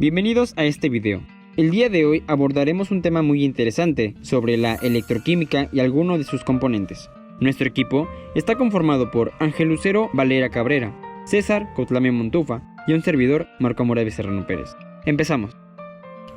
Bienvenidos a este video. El día de hoy abordaremos un tema muy interesante sobre la electroquímica y algunos de sus componentes. Nuestro equipo está conformado por Ángel Lucero Valera Cabrera, César Cotlame Montufa y un servidor Marco Morales Serrano Pérez. Empezamos.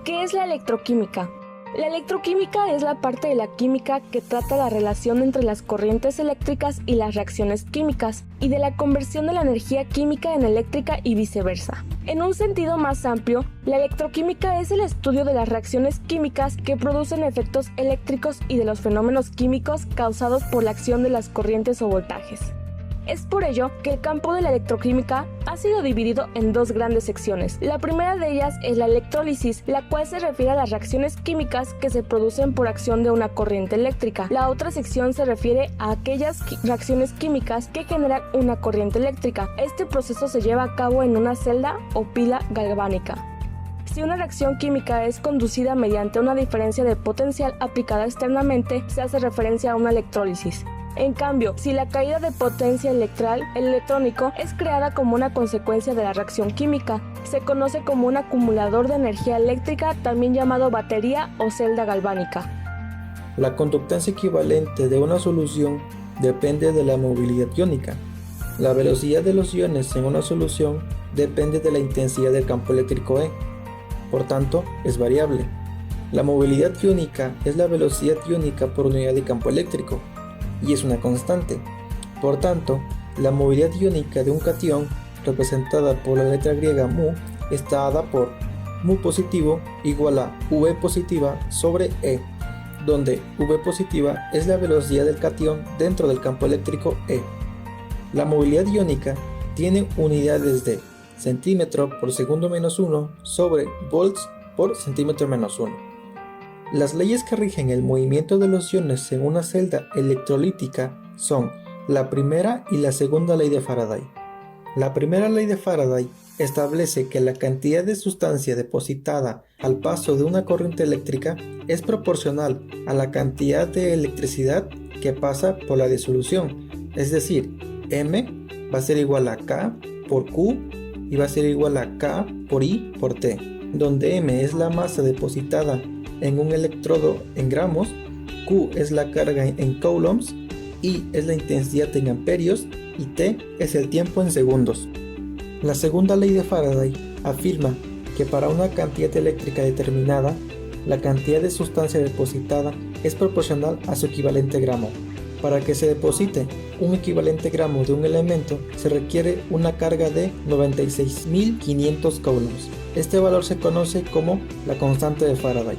¿Qué es la electroquímica? La electroquímica es la parte de la química que trata la relación entre las corrientes eléctricas y las reacciones químicas, y de la conversión de la energía química en eléctrica y viceversa. En un sentido más amplio, la electroquímica es el estudio de las reacciones químicas que producen efectos eléctricos y de los fenómenos químicos causados por la acción de las corrientes o voltajes. Es por ello que el campo de la electroquímica ha sido dividido en dos grandes secciones. La primera de ellas es la electrólisis, la cual se refiere a las reacciones químicas que se producen por acción de una corriente eléctrica. La otra sección se refiere a aquellas reacciones químicas que generan una corriente eléctrica. Este proceso se lleva a cabo en una celda o pila galvánica. Si una reacción química es conducida mediante una diferencia de potencial aplicada externamente, se hace referencia a una electrólisis. En cambio, si la caída de potencia electrónico es creada como una consecuencia de la reacción química, se conoce como un acumulador de energía eléctrica, también llamado batería o celda galvánica. La conductancia equivalente de una solución depende de la movilidad iónica. La velocidad de los iones en una solución depende de la intensidad del campo eléctrico E. Por tanto, es variable. La movilidad iónica es la velocidad iónica por unidad de campo eléctrico, y es una constante. Por tanto, la movilidad iónica de un catión, representada por la letra griega mu, está dada por mu positivo igual a V positiva sobre E, donde V positiva es la velocidad del catión dentro del campo eléctrico E. La movilidad iónica tiene unidades de centímetro por segundo menos 1 sobre volts por centímetro menos 1. Las leyes que rigen el movimiento de los iones en una celda electrolítica son la primera y la segunda ley de Faraday. La primera ley de Faraday establece que la cantidad de sustancia depositada al paso de una corriente eléctrica es proporcional a la cantidad de electricidad que pasa por la disolución, es decir, M va a ser igual a K por Q y va a ser igual a K por I por T, donde M es la masa depositada en un electrodo en gramos, Q es la carga en coulombs, I es la intensidad en amperios y T es el tiempo en segundos. La segunda ley de Faraday afirma que para una cantidad eléctrica determinada, la cantidad de sustancia depositada es proporcional a su equivalente gramo. Para que se deposite un equivalente gramo de un elemento, se requiere una carga de 96.500 coulombs. Este valor se conoce como la constante de Faraday.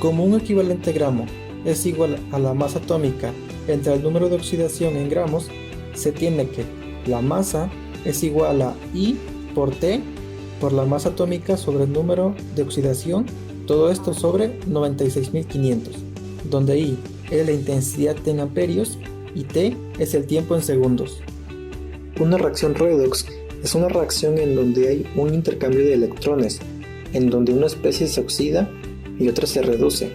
Como un equivalente gramo es igual a la masa atómica entre el número de oxidación en gramos, se tiene que la masa es igual a I por T por la masa atómica sobre el número de oxidación, todo esto sobre 96.500, donde I es la intensidad en amperios y T es el tiempo en segundos. Una reacción redox es una reacción en donde hay un intercambio de electrones, en donde una especie se oxida y otra se reduce.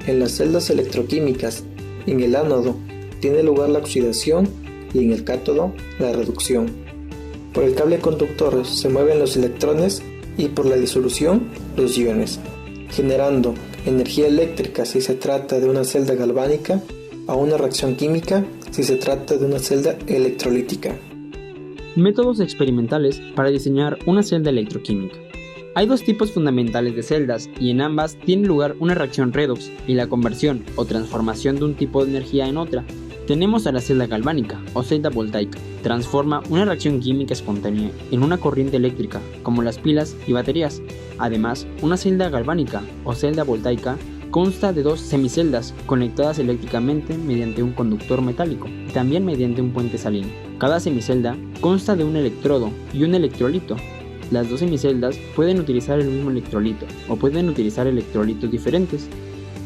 En las celdas electroquímicas, en el ánodo tiene lugar la oxidación y en el cátodo la reducción. Por el cable conductor se mueven los electrones y por la disolución los iones, generando energía eléctrica si se trata de una celda galvánica o una reacción química si se trata de una celda electrolítica. Métodos experimentales para diseñar una celda electroquímica. Hay dos tipos fundamentales de celdas y en ambas tiene lugar una reacción redox y la conversión o transformación de un tipo de energía en otra. Tenemos a la celda galvánica o celda voltaica. Transforma una reacción química espontánea en una corriente eléctrica como las pilas y baterías. Además, una celda galvánica o celda voltaica consta de dos semiceldas conectadas eléctricamente mediante un conductor metálico y también mediante un puente salino. Cada semicelda consta de un electrodo y un electrolito. Las dos semiceldas pueden utilizar el mismo electrolito o pueden utilizar electrolitos diferentes.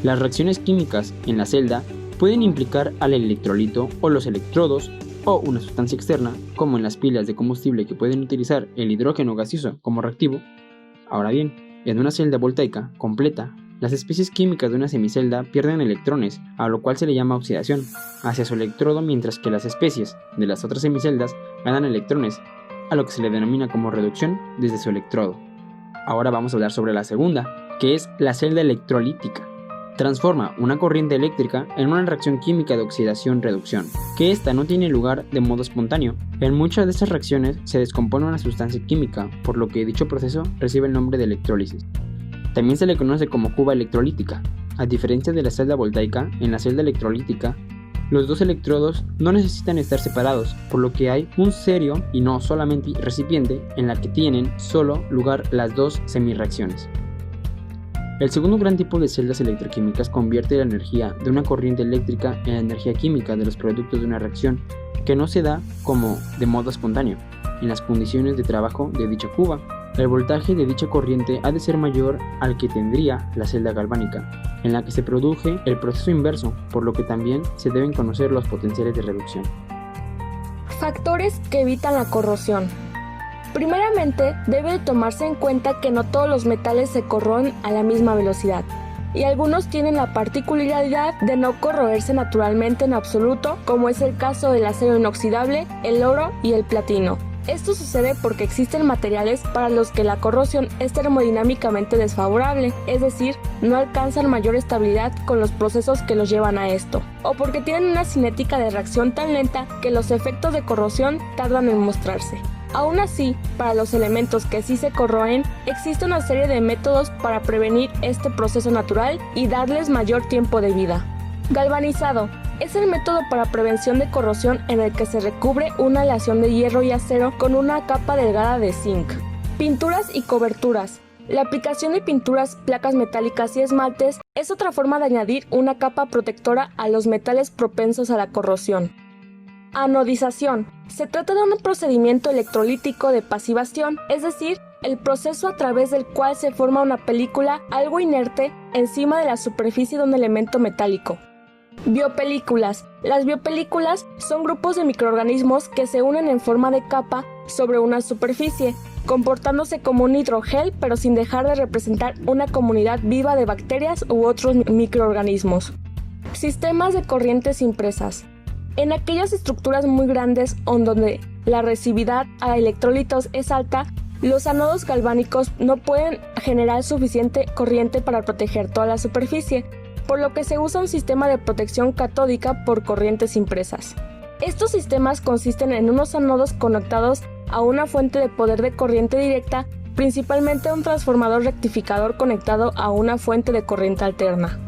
Las reacciones químicas en la celda pueden implicar al electrolito o los electrodos o una sustancia externa, como en las pilas de combustible que pueden utilizar el hidrógeno gaseoso como reactivo. Ahora bien, en una celda voltaica completa, las especies químicas de una semicelda pierden electrones, a lo cual se le llama oxidación, hacia su electrodo, mientras que las especies de las otras semiceldas ganan electrones, a lo que se le denomina como reducción desde su electrodo. Ahora vamos a hablar sobre la segunda, que es la celda electrolítica. Transforma una corriente eléctrica en una reacción química de oxidación-reducción, que ésta no tiene lugar de modo espontáneo. En muchas de estas reacciones se descompone una sustancia química, por lo que dicho proceso recibe el nombre de electrólisis. También se le conoce como cuba electrolítica. A diferencia de la celda voltaica, en la celda electrolítica, los dos electrodos no necesitan estar separados, por lo que hay un cerio y no solamente recipiente en la que tienen solo lugar las dos semirreacciones. El segundo gran tipo de celdas electroquímicas convierte la energía de una corriente eléctrica en la energía química de los productos de una reacción, que no se da como de modo espontáneo, en las condiciones de trabajo de dicha cuba. El voltaje de dicha corriente ha de ser mayor al que tendría la celda galvánica, en la que se produce el proceso inverso, por lo que también se deben conocer los potenciales de reducción. Factores que evitan la corrosión. Primeramente, debe tomarse en cuenta que no todos los metales se corroen a la misma velocidad, y algunos tienen la particularidad de no corroerse naturalmente en absoluto, como es el caso del acero inoxidable, el oro y el platino. Esto sucede porque existen materiales para los que la corrosión es termodinámicamente desfavorable, es decir, no alcanzan mayor estabilidad con los procesos que los llevan a esto, o porque tienen una cinética de reacción tan lenta que los efectos de corrosión tardan en mostrarse. Aún así, para los elementos que sí se corroen, existe una serie de métodos para prevenir este proceso natural y darles mayor tiempo de vida. Galvanizado es el método para prevención de corrosión en el que se recubre una aleación de hierro y acero con una capa delgada de zinc. Pinturas y coberturas. La aplicación de pinturas, placas metálicas y esmaltes es otra forma de añadir una capa protectora a los metales propensos a la corrosión. Anodización. Se trata de un procedimiento electrolítico de pasivación, es decir, el proceso a través del cual se forma una película, algo inerte, encima de la superficie de un elemento metálico. Biopelículas. Las biopelículas son grupos de microorganismos que se unen en forma de capa sobre una superficie, comportándose como un hidrogel pero sin dejar de representar una comunidad viva de bacterias u otros microorganismos. Sistemas de corrientes impresas. En aquellas estructuras muy grandes donde la resistividad a electrolitos es alta, los ánodos galvánicos no pueden generar suficiente corriente para proteger toda la superficie, por lo que se usa un sistema de protección catódica por corrientes impresas. Estos sistemas consisten en unos ánodos conectados a una fuente de poder de corriente directa, principalmente un transformador rectificador conectado a una fuente de corriente alterna.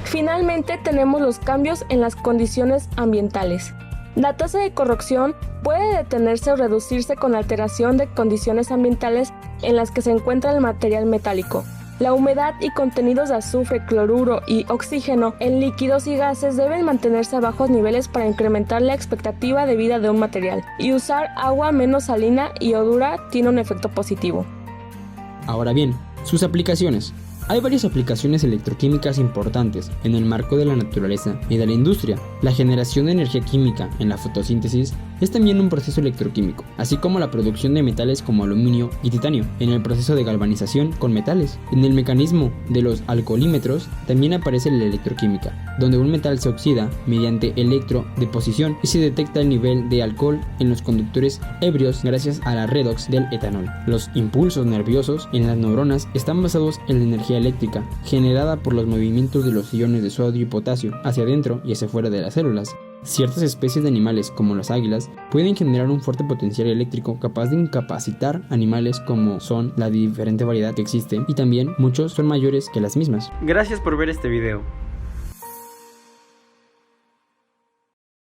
Finalmente tenemos los cambios en las condiciones ambientales. La tasa de corrosión puede detenerse o reducirse con alteración de condiciones ambientales en las que se encuentra el material metálico. La humedad y contenidos de azufre, cloruro y oxígeno en líquidos y gases deben mantenerse a bajos niveles para incrementar la expectativa de vida de un material, y usar agua menos salina y odura tiene un efecto positivo. Ahora bien, sus aplicaciones. Hay varias aplicaciones electroquímicas importantes en el marco de la naturaleza y de la industria. La generación de energía química en la fotosíntesis es también un proceso electroquímico, así como la producción de metales como aluminio y titanio, en el proceso de galvanización con metales. En el mecanismo de los alcoholímetros también aparece la electroquímica, donde un metal se oxida mediante electrodeposición y se detecta el nivel de alcohol en los conductores ebrios gracias a la redox del etanol. Los impulsos nerviosos en las neuronas están basados en la energía eléctrica generada por los movimientos de los iones de sodio y potasio hacia adentro y hacia fuera de las células. Ciertas especies de animales, como las águilas, pueden generar un fuerte potencial eléctrico capaz de incapacitar animales como son la diferente variedad que existe, y también muchos son mayores que las mismas. Gracias por ver este video.